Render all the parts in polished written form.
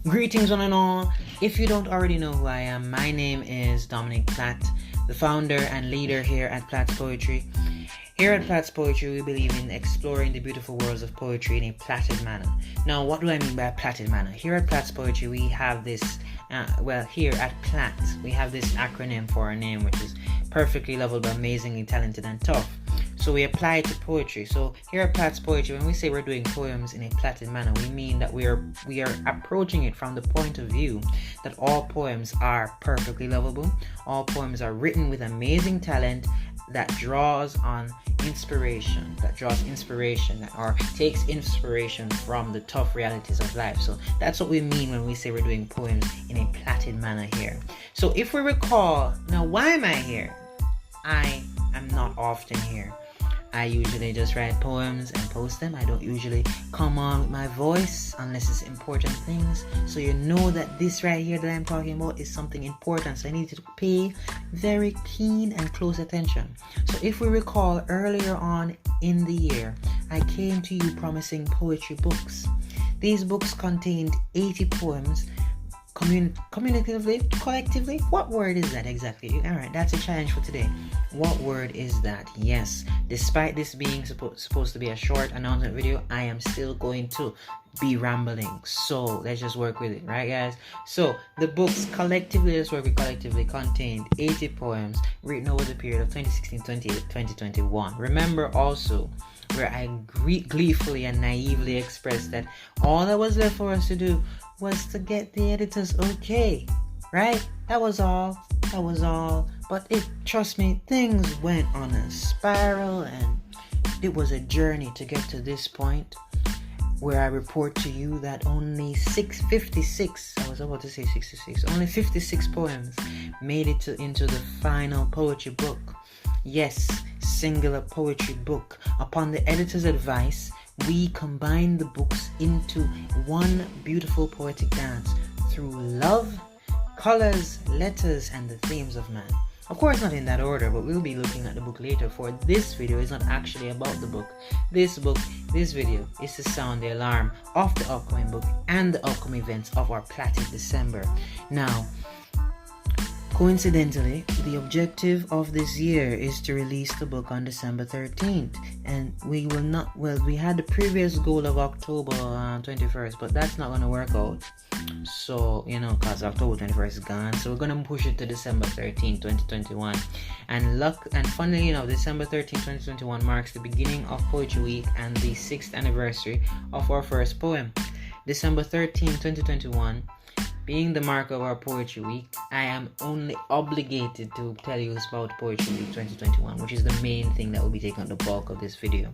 Greetings one and all. If you don't already know who I am, my name is Platt, the founder and leader here at Platts Poetry. Here at Platts Poetry, we believe in exploring the beautiful worlds of poetry in a platted manner. Now, what do I mean by a platted manner? Here at Platts Poetry, we have this, here at Platt, we have this acronym for our name, which is perfectly lovable, amazingly talented, and tough. So we apply it to poetry. So here at Platts Poetry, when we say we're doing poems in a platted manner, we mean that we are approaching it from the point of view that all poems are perfectly lovable. All poems are written with amazing talent that draws on inspiration, or takes inspiration from the tough realities of life. So that's what we mean when we say we're doing poems in a platted manner here. So if we recall, now why am I here? I am not often here. I usually just write poems and post them. I don't usually come on with my voice unless it's important things. So you know that this right here that I'm talking about is something important. So I need to pay very keen and close attention. So if we recall, earlier on in the year, I came to you promising poetry books. These books contained 80 poems. Collectively, what word is that exactly? Alright, that's a challenge for today. What word is that? Yes, despite this being supposed to be a short announcement video, I am still going to be rambling. So let's just work with it, right guys? So the books collectively, contained 80 poems written over the period of 2016-2021. Remember also where I gleefully and naively expressed that all that was left for us to do was to get the editors okay, right? That was all. But trust me, things went on a spiral, and it was a journey to get to this point where I report to you that only 56 poems made it into the final poetry book. Yes, singular poetry book. Upon the editor's advice, we combined the books into one beautiful poetic dance through love, colors, letters, and the themes of man. Of course, not in that order, but we'll be looking at the book later. For this video is not actually about the book. This video is to sound the alarm of the upcoming book and the upcoming events of our platted December. Now, coincidentally, the objective of this year is to release the book on December 13th, and we had the previous goal of October 21st, but that's not going to work out. So, because October 21st is gone, so we're going to push it to December 13th, 2021. And funnily enough, December 13th, 2021 marks the beginning of Poetry Week and the 6th anniversary of our first poem. December 13th, 2021 being the mark of our Poetry Week, I am only obligated to tell you about Poetry Week 2021, which is the main thing that will be taking up the bulk of this video.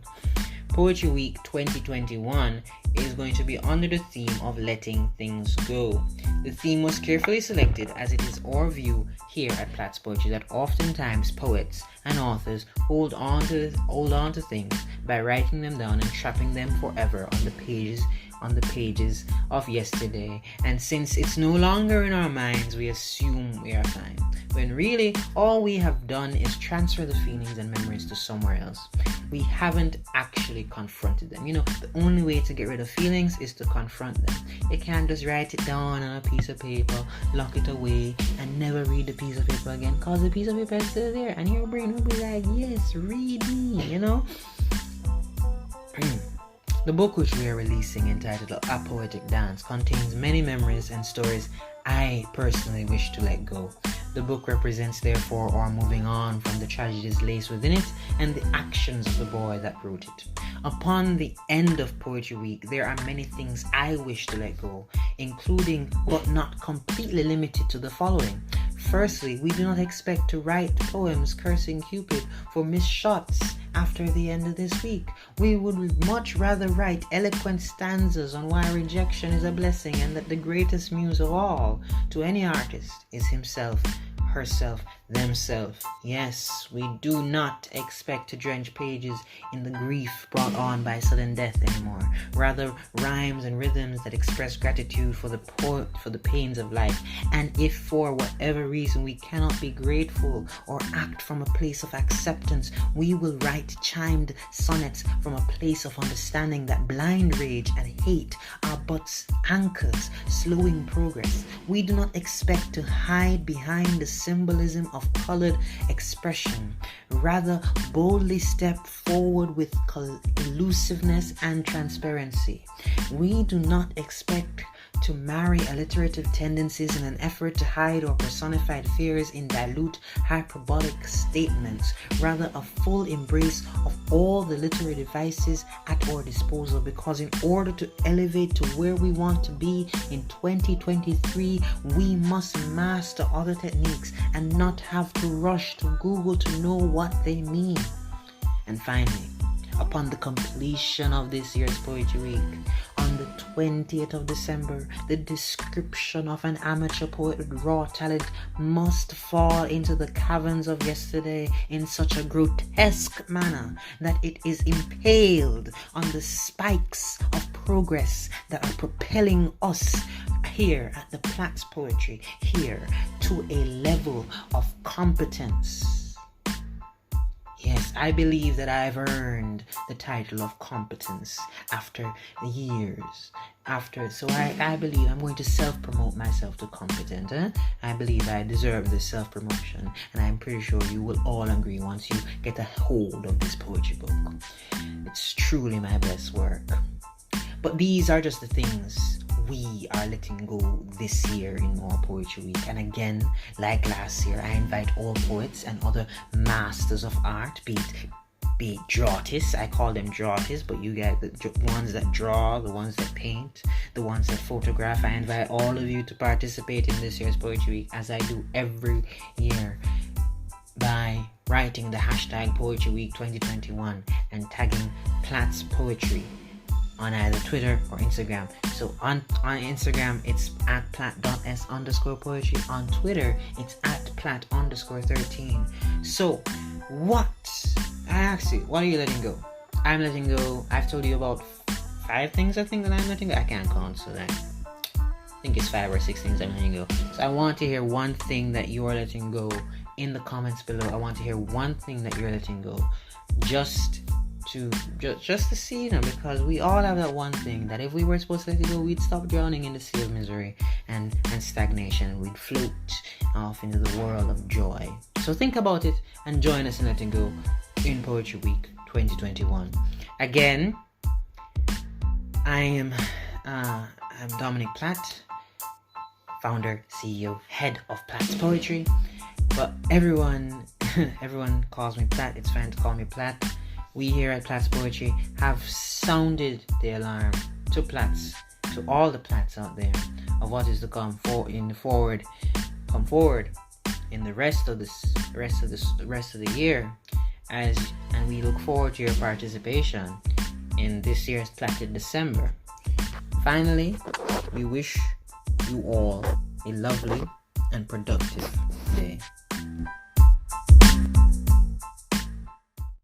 Poetry Week 2021 is going to be under the theme of letting things go. The theme was carefully selected as it is our view here at Platts Poetry that oftentimes poets and authors hold on to things by writing them down and trapping them forever on the pages of yesterday, and since it's no longer in our minds, we assume we are fine, when really all we have done is transfer the feelings and memories to somewhere else. We haven't actually confronted them. The only way to get rid of feelings is to confront them. You can't just write it down on a piece of paper, lock it away, and never read the piece of paper again, because the piece of paper is still there, and your brain will be like, yes, read me, The book which we are releasing, entitled A Poetic Dance, contains many memories and stories I personally wish to let go. The book represents, therefore, our moving on from the tragedies laced within it and the actions of the boy that wrote it. Upon the end of Poetry Week, there are many things I wish to let go, including but not completely limited to the following. Firstly, we do not expect to write poems cursing Cupid for missed shots after the end of this week. We would much rather write eloquent stanzas on why rejection is a blessing and that the greatest muse of all to any artist is himself, herself, themselves. Yes, we do not expect to drench pages in the grief brought on by sudden death anymore. Rather, rhymes and rhythms that express gratitude for the pains of life. And if for whatever reason we cannot be grateful or act from a place of acceptance, we will write chimed sonnets from a place of understanding that blind rage and hate are but anchors slowing progress. We do not expect to hide behind the symbolism of colored expression. Rather, boldly step forward with elusiveness and transparency. We do not expect to marry alliterative tendencies in an effort to hide or personify fears in dilute hyperbolic statements. Rather, a full embrace of all the literary devices at our disposal, because in order to elevate to where we want to be in 2023, we must master other techniques and not have to rush to Google to know what they mean. And finally, upon the completion of this year's Poetry Week, on the 20th of December, the description of an amateur poet with raw talent must fall into the caverns of yesterday in such a grotesque manner that it is impaled on the spikes of progress that are propelling us here at the Platts Poetry here to a level of competence. Yes, I believe that I've earned the title of competence after years. So I believe I'm going to self-promote myself to competent. I believe I deserve this self-promotion, and I'm pretty sure you will all agree once you get a hold of this poetry book. It's truly my best work. But these are just the things we are letting go this year in More Poetry Week. And again, like last year, I invite all poets and other masters of art, be it drautists, I call them drautists, but you guys, the ones that draw, the ones that paint, the ones that photograph, I invite all of you to participate in this year's Poetry Week, as I do every year, by writing the hashtag Poetry Week 2021 and tagging Platts Poetry on either Twitter or Instagram. So on Instagram, it's at platt.s_poetry. On Twitter, it's at platt_13. So what? I asked you, what are you letting go? I'm letting go. I've told you about 5 things I think that I'm letting go. I can't count, so that I think it's 5 or 6 things I'm letting go. So I want to hear one thing that you are letting go in the comments below. I want to hear one thing that you're letting go. Just to see, because we all have that one thing that if we were supposed to let it go, we'd stop drowning in the sea of misery and stagnation. We'd float off into the world of joy. So think about it and join us in letting go in Poetry Week 2021. Again, I'm Dominic Platt, founder, CEO, head of Platts Poetry. But everyone calls me Platt. It's fine to call me Platt. We here at Platts Poetry have sounded the alarm to Platts, to all the Platts out there, of what is to come forward in the rest of the year, and we look forward to your participation in this year's Platted December. Finally, we wish you all a lovely and productive day.